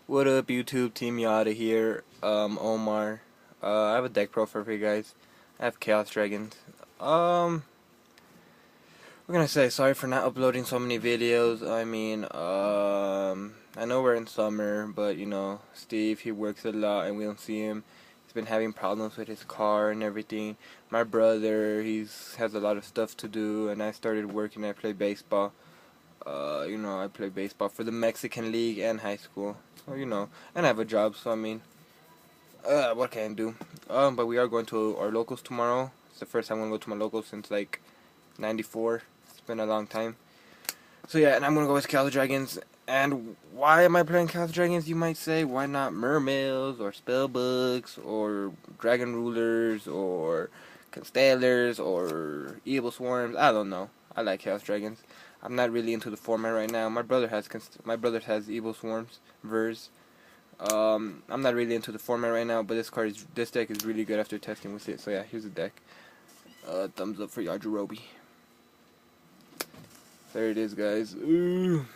What up, YouTube? Team Yada here. Omar. I have a deck profile for you guys. I have Chaos Dragons. We're gonna say sorry for not uploading so many videos. I know we're in summer, but Steve, he works a lot and we don't see him. He's been having problems with his car and everything. My brother, has a lot of stuff to do, and I started working. I play baseball. I play baseball for the Mexican League and high school. So, and I have a job, so what can I do? But we are going to our locals tomorrow. It's the first time I'm going to go to my locals since like '94. It's been a long time. So yeah, and I'm gonna go with Chaos Dragons. And why am I playing Chaos Dragons, you might say? Why not Mermaids or Spellbooks or Dragon Rulers or Constellars or Evil Swarms? I don't know. I like Chaos Dragons. I'm not really into the format right now. My brother has Evil Swarms Vers. I'm not really into the format right now, but this deck is really good after testing with it. So yeah, here's the deck. Thumbs up for Yajirobe. There it is, guys. Ooh.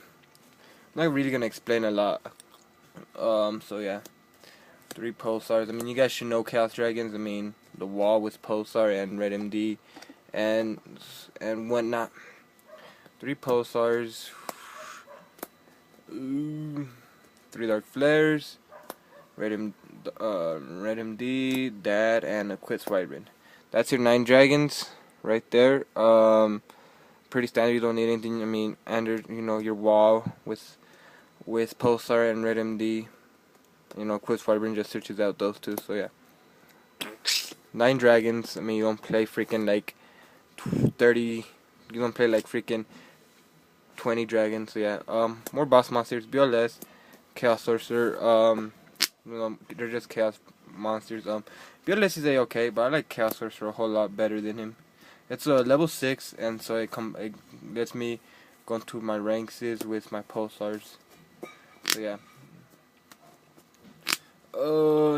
I'm not really gonna explain a lot. So yeah. 3 Pulsars. You guys should know Chaos Dragons. The wall with Pulsar and Red MD and whatnot. 3 Pulsars. Ooh. 3 Dark Flares. Red MD, Dad, and a Quit Swidebin. That's your 9 dragons right there. Pretty standard. You don't need anything. Your wall with Pulsar and Red MD. Quit Swidebin just searches out those two. So yeah, 9 dragons. You don't play freaking like 30. You don't play like freaking 20 dragons. So yeah, more boss monsters. BLS, Chaos Sorcerer. They're just chaos monsters. BLS is okay, but I like Chaos Sorcerer a whole lot better than him. It's a level 6, and so it lets me go into my ranks with my Pulsars. So yeah.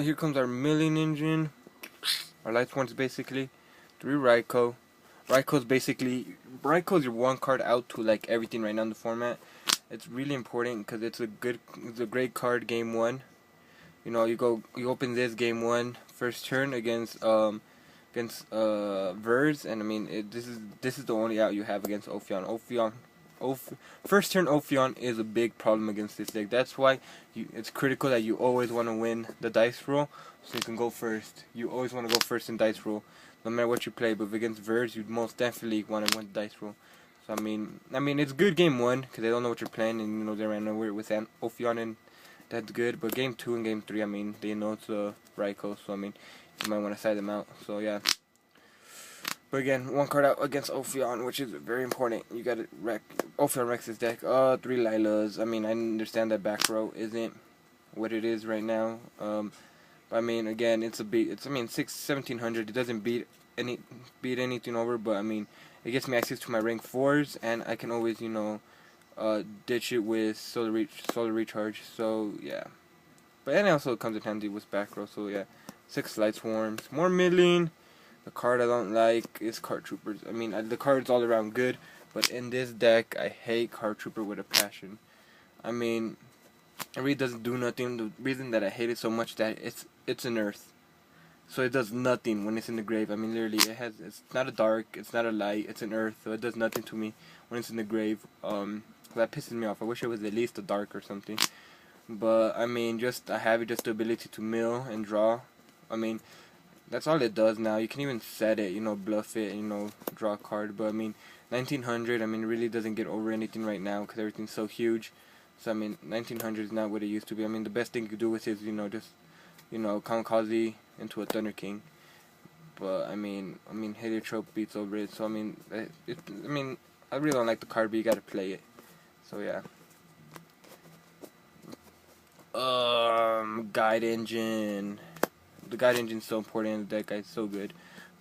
Here comes our milling engine. Our light ones basically 3 Raikou. Raikou's your one card out to like everything right now in the format. It's really important because it's a great card game 1. You open this game 1 first turn against Vers, and this is the only out you have against Ophion. First turn Ophion is a big problem against this deck. That's why it's critical that you always want to win the dice roll so you can go first. You always want to go first in dice roll, no matter what you play. But against Vers, you most definitely want to win the dice roll. So it's good game 1 because they don't know what you're playing, and they ran nowhere with Ophion, and that's good. But game 2 and game 3, they know it's a Raikou, so you might want to side them out. So yeah. But again, 1 card out against Ophion, which is very important. You gotta Ophion wrecks his deck. 3 Lilas. I understand that back row isn't what it is right now. But again, it's 1700. It doesn't beat anything over, but it gets me access to my rank 4s, and I can always ditch it with solar recharge. So yeah. But and also it comes in handy with back row. So yeah, 6 Light Swarms, more milling. The card I don't like is Card Troopers. The card's all around good, but in this deck, I hate Card Trooper with a passion. It really doesn't do nothing. The reason that I hate it so much that it's an Earth, so it does nothing when it's in the grave. Literally, it's not a dark, it's not a light, it's an Earth, so it does nothing to me when it's in the grave. That pisses me off. I wish it was at least a dark or something. But I have just the ability to mill and draw. That's all it does now. You can even set it, bluff it, draw a card. But 1900, it really doesn't get over anything right now because everything's so huge. So 1900 is not what it used to be. The best thing you could do with it is just kamikaze into a Thunder King. But Heliotrope beats over it. So I really don't like the card, but you gotta play it. So yeah. Guide Engine. The Guide Engine's so important in the deck, guys. So good.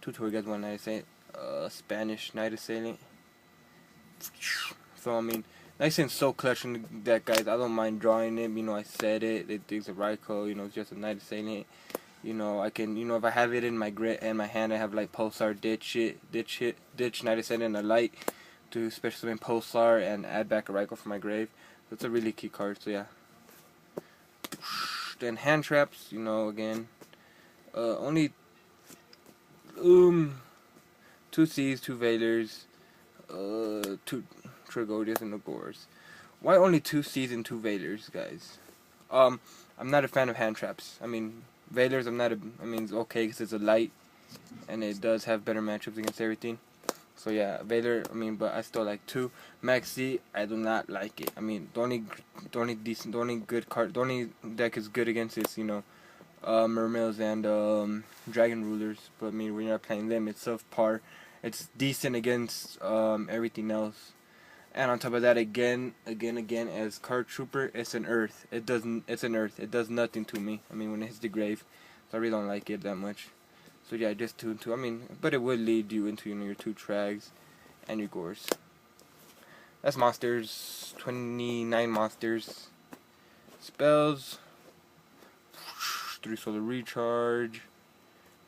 2 Torgas, 1 Night Assailant. Spanish Night Assailant. So Night Assailant's so clutch in the deck, guys. I don't mind drawing it. I said it. It's a Raikou. It's just a Night Assailant. I can. If I have it in my grid and my hand, I have like Pulsar, ditch Night Assailant, and a light to special summon Pulsar and add back a Raikou from my grave. That's a really key card. So yeah. Then hand traps, you know, again, only 2 C's, 2 Valors, 2 Trigodias and Nagors. Why only 2 C's and 2 Valors, guys? I'm not a fan of hand traps. I mean, Valors, it's okay because it's a light, and it does have better matchups against everything. So yeah, Valor, but I still like 2. Max C, I do not like it. I mean, the only good card, the only deck is good against is, Mermills and Dragon Rulers. But I mean, when you're not playing them, it's subpar. It's decent against everything else. And on top of that, again, as Card Trooper, it's an Earth. It's an Earth. It does nothing to me. I mean, when it hits the grave, so I really don't like it that much. So yeah, just 2 and 2. But it would lead you into your 2 Trags and your Gores. That's monsters. 29 monsters. Spells. 3 solar recharge.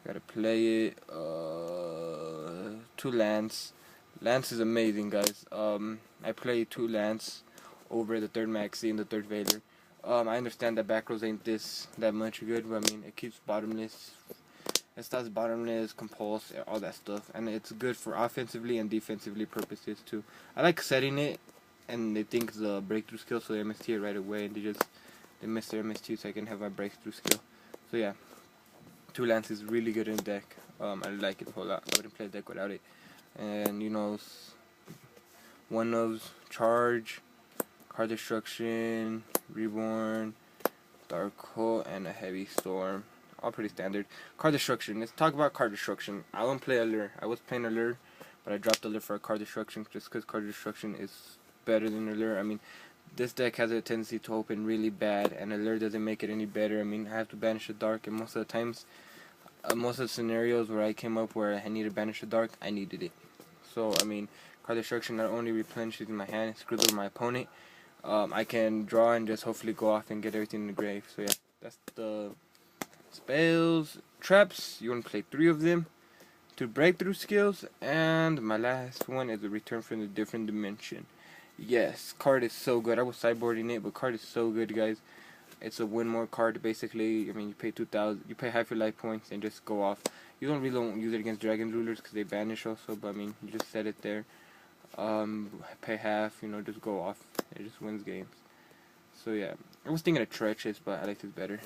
Gotta play it. 2 Lance. Lance is amazing, guys. I play 2 Lance over the 3rd Maxi and the 3rd Valor. I understand that back rows ain't that much good, but it keeps bottomless. It starts bottomless, compulse, all that stuff, and it's good for offensively and defensively purposes too. I like setting it, and they think it's a breakthrough skill, so they MST it right away, and they miss their MST so I can have my breakthrough skill. So yeah, 2 Lance is really good in the deck. I like it a whole lot. I wouldn't play a deck without it. And 1 of Charge, Card Destruction, Reborn, Dark Hole, and a Heavy Storm. All pretty standard. Card Destruction. Let's talk about Card Destruction. I won't play Allure. I was playing Allure, but I dropped Allure for a Card Destruction just because Card Destruction is better than Allure. This deck has a tendency to open really bad, and Allure doesn't make it any better. I have to banish the Dark, and most of the times, most of the scenarios where I came up where I needed to banish the Dark, I needed it. So, Card Destruction not only replenishes my hand, it screws over my opponent. I can draw and just hopefully go off and get everything in the grave. So yeah, that's the spells. Traps, you want to play 3 of them. 2 breakthrough skills, and my last one is a return from the different dimension. Yes, card is so good. I was sideboarding it, but card is so good, guys. It's a win more card basically. You pay 2,000, you pay half your life points and just go off. You don't use it against Dragon Rulers because they banish also, but you just set it there. Pay half, just go off. It just wins games. So yeah, I was thinking of Treacherous, but I like this better.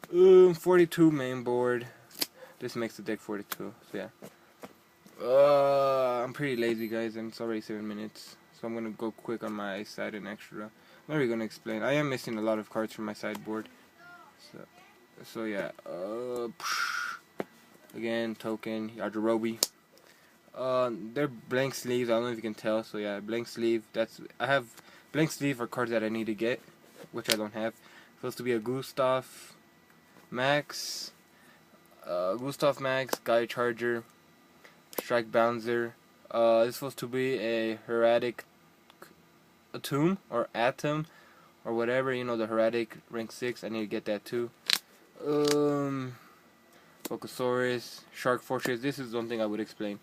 42 main board. This makes the deck 42. So yeah. I'm pretty lazy, guys, and it's already 7 minutes. So I'm gonna go quick on my side and extra. I'm not really gonna explain. I am missing a lot of cards from my sideboard. So yeah. Again, token, Yajirobe. They're blank sleeves. I don't know if you can tell. So yeah, blank sleeve. I have blank sleeve for cards that I need to get, which I don't have. Supposed to be a Gustav Max, Guy Charger, Strike Bouncer. It's supposed to be a Heretic Atom or Atom or whatever. The Heretic rank 6. I need to get that too. Focusaurus, Shark Fortress. This is one thing I would explain.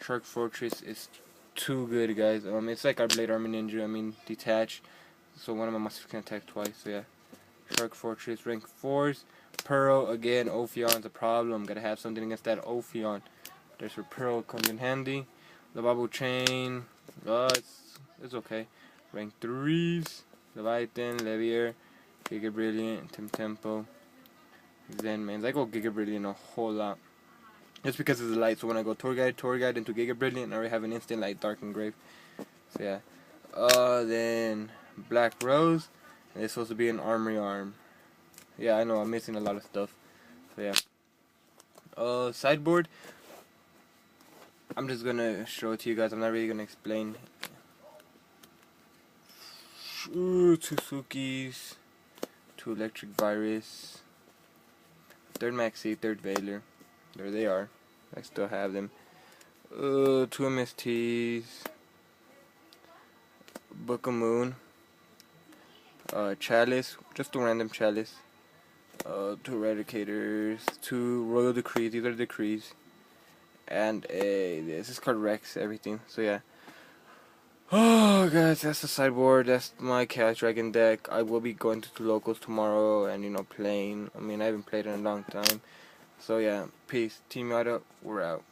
Shark Fortress is too good, guys. It's like our Blade Armor Ninja. Detach. So one of my monsters can attack twice. So yeah. Shark Fortress, rank 4s. Pearl, again, Ophion's a problem. Gotta have something against that Ophion. There's where Pearl comes in handy. The Bubble Chain. It's okay. Rank 3s. Leviathan, Levier, Giga Brilliant, Tempo. Zen Mains. I go Giga Brilliant a whole lot. Just because it's a light, so when I go Tour Guide into Giga Brilliant, I already have an instant light, Dark and Grave. So yeah. Then Black Rose. And it's supposed to be an Armory Arm. Yeah, I know, I'm missing a lot of stuff. So yeah. Sideboard. I'm just gonna show it to you guys. I'm not really gonna explain. 2 Sukis. 2 Electric Virus. 3rd Maxi, 3rd Valor. There they are. I still have them. 2 MSTs. Book of Moon. Chalice. Just a random Chalice. 2 Eradicators. 2 Royal Decrees. These are decrees. And this is called Rex, everything. So yeah. Oh guys, that's the sideboard. That's my Chaos Dragon deck. I will be going to the locals tomorrow and playing. I mean, I haven't played in a long time. So yeah, peace. Team Yada, we're out.